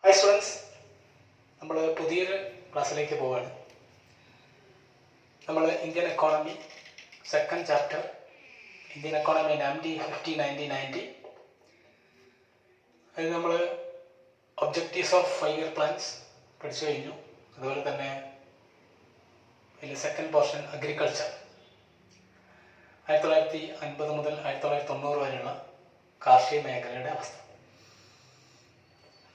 Hi students, നമ്മൾ പുതിയൊരു ക്ലാസ്സിലേക്ക് പോവുകയാണ്. നമ്മൾ Indian economy second chapter, Indian economy 90-50-90-90. അതിൽ നമ്മൾ ഒബ്ജക്റ്റീവ്സ് ഓഫ് 5-year പ്ലാൻസ് പഠിച്ചു കഴിഞ്ഞു. അതുപോലെ തന്നെ അതിൽ സെക്കൻഡ് പോർഷൻ അഗ്രികൾച്ചർ, 1950 മുതൽ 1990 വരെയുള്ള കാർഷിക മേഖലയുടെ അവസ്ഥ.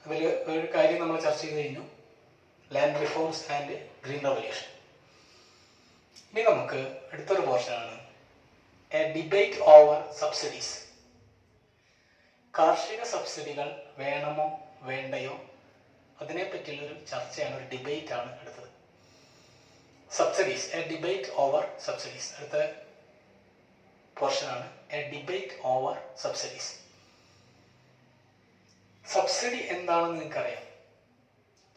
അതിൽ ഒരു കാര്യം നമ്മൾ ചർച്ച ചെയ്ത് കഴിഞ്ഞു, land reforms and green revolution. ഇനി നമുക്ക് അടുത്തൊരു പോർഷനാണ് എ ഡിബേറ്റ് ഓവർ സബ്സിഡീസ്. കാർഷിക സബ്സിഡികൾ വേണമോ വേണ്ടയോ അതിനെപ്പറ്റിയുള്ളൊരു ചർച്ചയാണ്, ഒരു ഡിബേറ്റ് ആണ് അടുത്തത്. Subsidies, A debate over subsidies. അടുത്ത പോർഷനാണ് A debate over subsidies. Subsidy എന്താണെന്ന് നിങ്ങൾക്കറിയാം.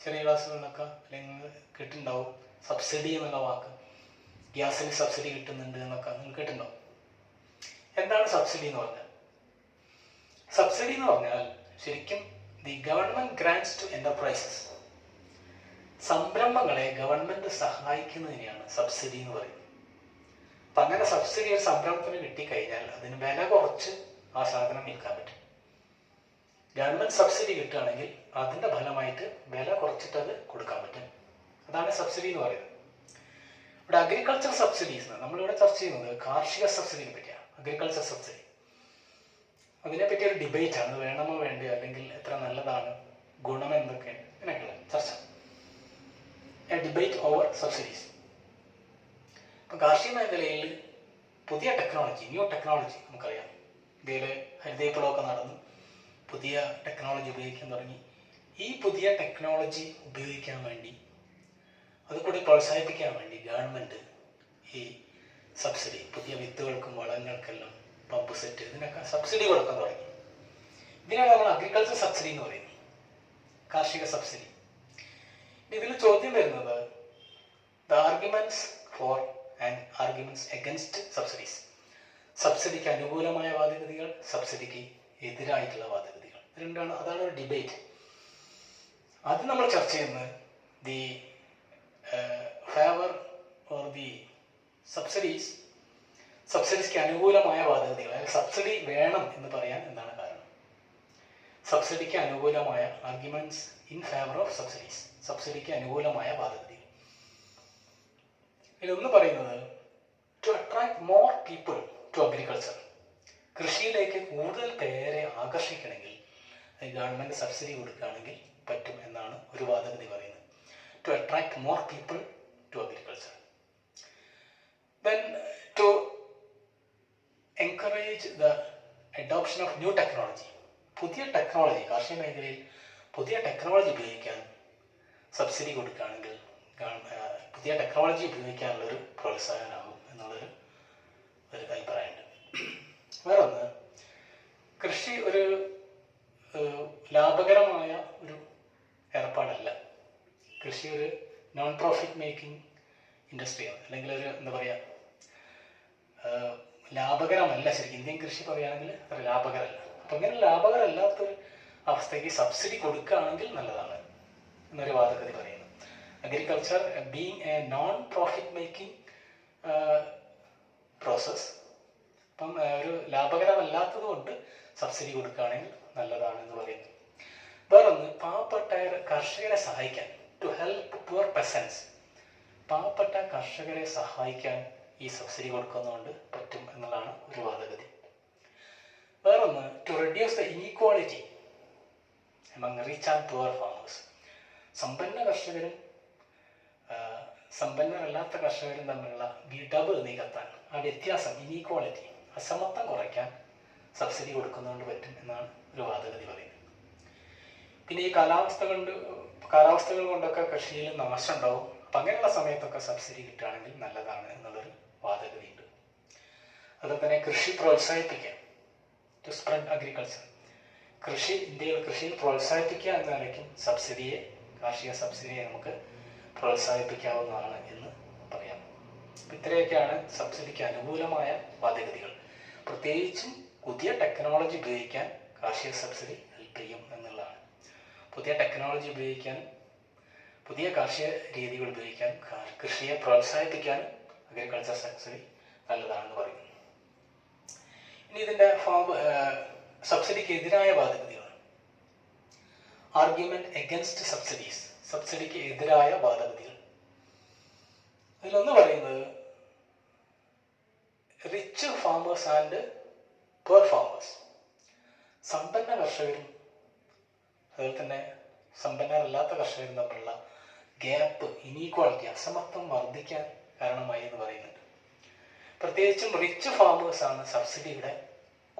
ചെറിയ ക്ലാസ്സുകളിലൊക്കെ അല്ലെങ്കിൽ കേട്ടിട്ടുണ്ടാവും സബ്സിഡി എന്നുള്ള വാക്ക്. ഗ്യാസിന് സബ്സിഡി കിട്ടുന്നുണ്ട് എന്നൊക്കെ നിങ്ങൾ കേട്ടിട്ടുണ്ടാവും. എന്താണ് സബ്സിഡി എന്ന് പറഞ്ഞാൽ? സബ്സിഡി എന്ന് പറഞ്ഞാൽ ശരിക്കും the government grants to enterprises. സംരംഭങ്ങളെ ഗവൺമെന്റ് സഹായിക്കുന്നതിനെയാണ് സബ്സിഡി എന്ന് പറയുന്നത്. അപ്പം അങ്ങനെ സബ്സിഡി ഒരു സംരംഭത്തിന് കിട്ടിക്കഴിഞ്ഞാൽ അതിന് വില കുറച്ച് ആ സാധനം വിൽക്കാൻ പറ്റും. ഗവൺമെന്റ് സബ്സിഡി കിട്ടുകയാണെങ്കിൽ അതിന്റെ ഫലമായിട്ട് വില കുറച്ചിട്ട് അത് കൊടുക്കാൻ പറ്റും. അതാണ് സബ്സിഡി എന്ന് പറയുന്നത്. ഇവിടെ അഗ്രികൾച്ചർ സബ്സിഡീസ്, നമ്മളിവിടെ ചർച്ച ചെയ്യുന്നത് കാർഷിക സബ്സിഡിയെ പറ്റിയാണ്. അഗ്രികൾച്ചർ സബ്സിഡി, അതിനെപ്പറ്റി ഒരു ഡിബേറ്റ് ആണ്. വേണമോ വേണ്ടയോ, അല്ലെങ്കിൽ എത്ര നല്ലതാണ്, ഗുണം എന്തൊക്കെയാണ്, അങ്ങനെയൊക്കെയുള്ള ചർച്ച. A debate over subsidies. ഇപ്പം കാർഷിക മേഖലയിൽ പുതിയ ടെക്നോളജി, ന്യൂ ടെക്നോളജി നമുക്കറിയാം. ഇന്ത്യയിൽ ഹരിതവിപ്ലവമൊക്കെ നടന്നു, പുതിയ ടെക്നോളജി ഉപയോഗിക്കാൻ തുടങ്ങി. ഈ പുതിയ ടെക്നോളജി ഉപയോഗിക്കാൻ വേണ്ടി, അതുകൂടി പ്രോത്സാഹിപ്പിക്കാൻ വേണ്ടി ഗവൺമെൻറ് ഈ സബ്സിഡി, പുതിയ വിത്തുകൾക്കും വളങ്ങൾക്കെല്ലാം പമ്പ് സെറ്റ്, ഇതിനൊക്കെ സബ്സിഡി കൊടുക്കാൻ തുടങ്ങി. ഇതിനാണ് നമ്മൾ അഗ്രികൾച്ചർ സബ്സിഡി എന്ന് പറയുന്നത്, കാർഷിക സബ്സിഡി. ഇതിൽ ചോദ്യം വരുന്നത് the arguments for and arguments against subsidies. സബ്സിഡിക്ക് അനുകൂലമായ വാദഗതികൾ, സബ്സിഡിക്ക് എതിരായിട്ടുള്ള വാദഗതികൾ, രണ്ടാണ്. അതാണ് ഒരു ഡിബേറ്റ്. അത് നമ്മൾ ചർച്ച ചെയ്യുന്നത് the favour or the subsidies, സബ്സിഡീസ്ക്ക് അനുകൂലമായ വാദഗതികൾ. അതായത് സബ്സിഡി വേണം എന്ന് പറയാൻ എന്താണ് കാരണം? സബ്സിഡിക്ക് അനുകൂലമായ arguments in favour of subsidies, സബ്സിഡിക്ക് അനുകൂലമായ വാദഗതികൾ. ഇതിലൊന്ന് പറയുന്നത് to attract more people to agriculture. കൃഷിയിലേക്ക് കൂടുതൽ പേരെ ആകർഷിക്കണമെങ്കിൽ ഗവൺമെന്റ് സബ്സിഡി കൊടുക്കുകയാണെങ്കിൽ പറ്റും എന്നാണ് ഒരു വാദഗതി പറയുന്നത്. To attract more people to agriculture. Then to encourage the adoption of new technology. പുതിയ ടെക്നോളജി, കാർഷിക മേഖലയിൽ പുതിയ ടെക്നോളജി ഉപയോഗിക്കാൻ സബ്സിഡി കൊടുക്കുകയാണെങ്കിൽ പുതിയ ടെക്നോളജി ഉപയോഗിക്കാനുള്ളൊരു പ്രോത്സാഹനമാകും എന്നുള്ളൊരു അഭിപ്രായമുണ്ട്. വേറൊന്ന്, കൃഷി ഒരു ലാഭകരമായ ഒരു ഏർപ്പാടല്ല. കൃഷി ഒരു നോൺ പ്രോഫിറ്റ് മേക്കിംഗ് ഇൻഡസ്ട്രിയാണ്, അല്ലെങ്കിൽ ഒരു എന്താ പറയുക, ലാഭകരമല്ല. ശരിക്കും ഇന്ത്യൻ കൃഷി പറയുകയാണെങ്കിൽ അത്ര ലാഭകരമല്ല. അപ്പം ഇങ്ങനെ ലാഭകരമല്ലാത്തൊരു അവസ്ഥയ്ക്ക് സബ്സിഡി കൊടുക്കുകയാണെങ്കിൽ നല്ലതാണ് എന്നൊരു വാദഗതി പറയുന്നു. Agriculture being A non profit making process, അപ്പം ഒരു ലാഭകരമല്ലാത്തത് കൊണ്ട് സബ്സിഡി കൊടുക്കുകയാണെങ്കിൽ നല്ലതാണെന്ന് പറയുന്നു. വേറൊന്ന്, പാവപ്പെട്ട കർഷകരെ സഹായിക്കാൻ, ടു ഹെൽപ്പ് പുവർ പെസൻസ്. പാവപ്പെട്ട കർഷകരെ സഹായിക്കാൻ ഈ സബ്സിഡി കൊടുക്കുന്നതുകൊണ്ട് പറ്റും എന്നുള്ളതാണ് ഒരു വാദഗതി. വേറൊന്ന്, to reduce the inequality among rich and poor farmers. സമ്പന്ന കർഷകരും സമ്പന്നരല്ലാത്ത കർഷകരും തമ്മിലുള്ള വിടവ് നികത്താൻ, ആ വ്യത്യാസം, ഇനീക്വാളിറ്റി, അസമത്വം കുറയ്ക്കാൻ സബ്സിഡി കൊടുക്കുന്നതുകൊണ്ട് പറ്റും എന്നാണ് ഒരു വാദഗതി പറയുന്നത്. പിന്നെ ഈ കാലാവസ്ഥകൾ കൊണ്ടൊക്കെ കൃഷിയിൽ നാശം ഉണ്ടാവും. അപ്പം അങ്ങനെയുള്ള സമയത്തൊക്കെ സബ്സിഡി കിട്ടുകയാണെങ്കിൽ നല്ലതാണ് എന്നുള്ളൊരു വാദഗതി ഉണ്ട്. അതുപോലെ തന്നെ കൃഷി പ്രോത്സാഹിപ്പിക്കാം, ടു സ്പ്രെഡ് അഗ്രികൾച്ചർ. ഇന്ത്യയിൽ കൃഷിയിൽ പ്രോത്സാഹിപ്പിക്കുക എന്ന നിലയ്ക്കും കാർഷിക സബ്സിഡിയെ നമുക്ക് പ്രോത്സാഹിപ്പിക്കാവുന്നതാണ് എന്ന് പറയാം. ഇത്രയൊക്കെയാണ് സബ്സിഡിക്ക് അനുകൂലമായ വാദഗതികൾ. പ്രത്യേകിച്ചും പുതിയ ടെക്നോളജി ഉപയോഗിക്കാൻ കാർഷിക സബ്സിഡി ഹെൽപ്പ് ചെയ്യും എന്നുള്ളതാണ്. പുതിയ ടെക്നോളജി ഉപയോഗിക്കാനും പുതിയ കാർഷിക രീതികൾ ഉപയോഗിക്കാനും കൃഷിയെ പ്രോത്സാഹിപ്പിക്കാനും അഗ്രികൾച്ചർ സബ്സിഡി നല്ലതാണെന്ന് പറയുന്നു. ഇനി ഇതിൻ്റെ സബ്സിഡിക്ക് എതിരായ വാദഗതികളാണ്. ആർഗ്യുമെന്റ് എഗൻസ്റ്റ് സബ്സിഡീസ്, സബ്സിഡിക്ക് എതിരായ വാദഗതികൾ. അതിലൊന്ന് പറയുന്നത് rich farmers and poor farmers, സമ്പന്ന കർഷകരും അതുപോലെ തന്നെ സമ്പന്നരല്ലാത്ത കർഷകരും തമ്മിലുള്ള ഗ്യാപ്പ്, ഇനീക്വാളിറ്റി, അസമത്വം വർദ്ധിക്കാൻ കാരണമായി എന്ന് പറയുന്നുണ്ട്. പ്രത്യേകിച്ചും റിച്ച് ഫാമേഴ്സാണ് സബ്സിഡിയുടെ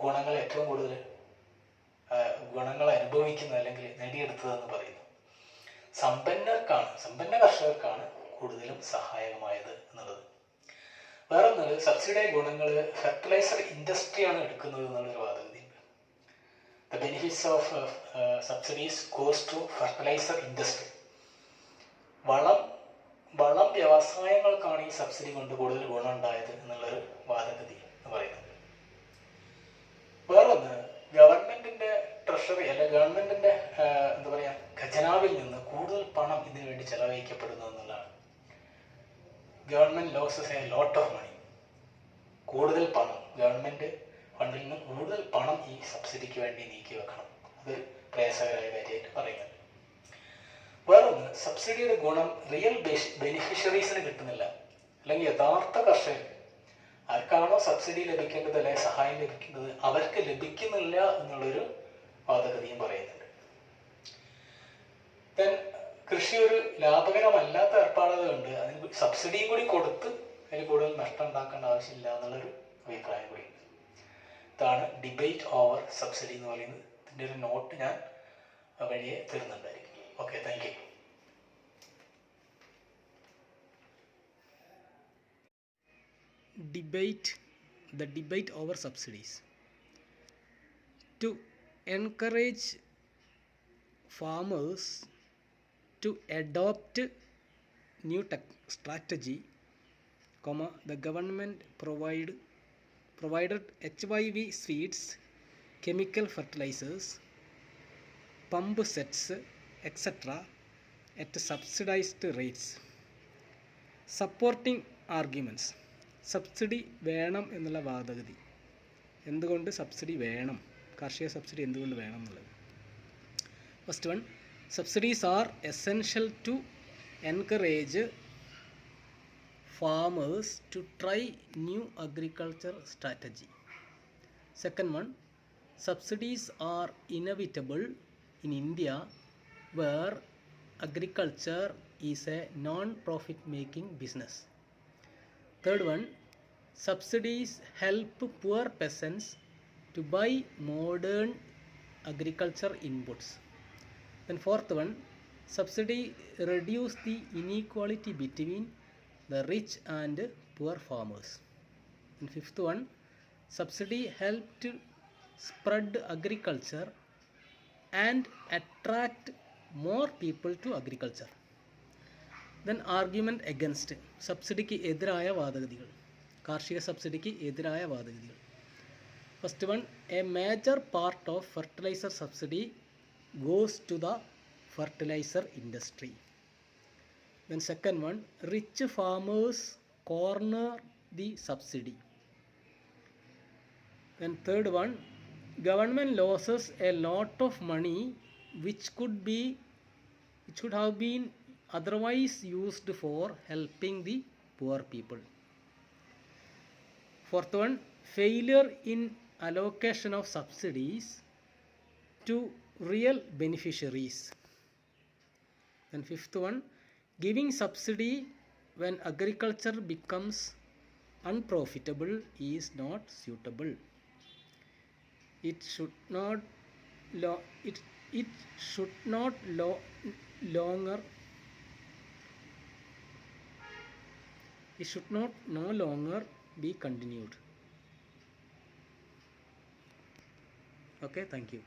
ഗുണങ്ങൾ ഏറ്റവും കൂടുതൽ ഗുണങ്ങൾ അനുഭവിക്കുന്നത് അല്ലെങ്കിൽ നേടിയെടുത്തതെന്ന് പറയുന്നു. സമ്പന്ന കർഷകർക്കാണ് കൂടുതലും സഹായകമായത് എന്നുള്ളത്. വേറൊന്നത് സബ്സിഡിയുടെ ഗുണങ്ങൾ ഫെർട്ടിലൈസർ ഇൻഡസ്ട്രിയാണ് എടുക്കുന്നത് എന്നുള്ളൊരു വാദഗതിയുണ്ട്. The benefits of subsidies goes to fertiliser industry. വളം വ്യവസായങ്ങൾക്കാണ് ഈ സബ്സിഡി കൊണ്ട് കൂടുതൽ ഗുണം ഉണ്ടായത് എന്നുള്ളൊരു വാദഗതി എന്ന് പറയുന്നത്. വേറൊന്ന് ഗവൺമെന്റിന്റെ ട്രഷറി അല്ലെ ഗവൺമെന്റിന്റെ എന്താ പറയുക ഖജനാവിൽ നിന്ന് കൂടുതൽ പണം ഇതിനു വേണ്ടി ചെലവഴിക്കപ്പെടുന്നു എന്നുള്ളതാണ്. Government loses a lot of money. കൂടുതൽ പണം ഗവൺമെന്റ് ഫണ്ടിൽ നിന്ന് കൂടുതൽ പണം ഈ സബ്സിഡിക്ക് വേണ്ടി നീക്കി വെക്കണം. അത് പ്രയാസകരമായ കാര്യമായിട്ട് പറയുന്നുണ്ട്. വേറൊന്ന് സബ്സിഡിയുടെ ഗുണം റിയൽ ബെനിഫിഷ്യറീസിന് കിട്ടുന്നില്ല, അല്ലെങ്കിൽ യഥാർത്ഥ കർഷകർ ആർക്കാണോ സബ്സിഡി ലഭിക്കേണ്ടത് അല്ലെങ്കിൽ സഹായം ലഭിക്കേണ്ടത് അവർക്ക് ലഭിക്കുന്നില്ല എന്നുള്ളൊരു വാദഗതിയും പറയുന്നുണ്ട്. ദെൻ കൃഷി ഒരു ലാഭകരമല്ലാത്ത ഏർപ്പാടുകളുണ്ട്, അതിന് സബ്സിഡിയും കൂടി കൊടുത്ത് അതിൽ കൂടുതൽ നഷ്ടം ഉണ്ടാക്കേണ്ട ആവശ്യമില്ല എന്നുള്ളൊരു അഭിപ്രായം കൂടി. ഇതാണ് ഡിബേറ്റ് ഓവർ സബ്സിഡി എന്ന് പറയുന്നത്. ഇതിൻ്റെ ഒരു നോട്ട് ഞാൻ വഴിയെ തരുന്നുണ്ടായിരിക്കും. Okay, thank you. The debate over subsidies. To encourage farmers to adopt new strategy, the government provided HYV seeds, chemical fertilizers, pump sets, etc. at subsidized rates. Supporting arguments. Subsidy വേണം എന്നുള്ള വാദഗതി. എന്തുകൊണ്ട് subsidy വേണം, കാർഷിക subsidy എന്തുകൊണ്ട് വേണം എന്നുള്ളത്. First one, subsidies are essential to encourage farmers to try new agriculture strategy. Second one, subsidies are inevitable in India where agriculture is a non-profit making business. Third one, subsidies help poor peasants to buy modern agriculture inputs. Then fourth one, subsidy reduce the inequality between the rich and poor farmers. And fifth one, subsidy help to spread agriculture and attract more people to agriculture. Then argument against, സബ്സിഡിക്ക് എതിരായ വാദഗതികൾ, കാർഷിക സബ്സിഡിക്ക് എതിരായ വാദഗതികൾ. First one, a major part of fertiliser subsidy goes to the fertiliser industry. Then second one, rich farmers corner the subsidy. Then third one, government loses a lot of money which could have been otherwise used for helping the poor people. Fourth one, failure in allocation of subsidies to real beneficiaries. Then fifth one, giving subsidy when agriculture becomes unprofitable is not suitable. It should not no longer be continued. Okay, thank you.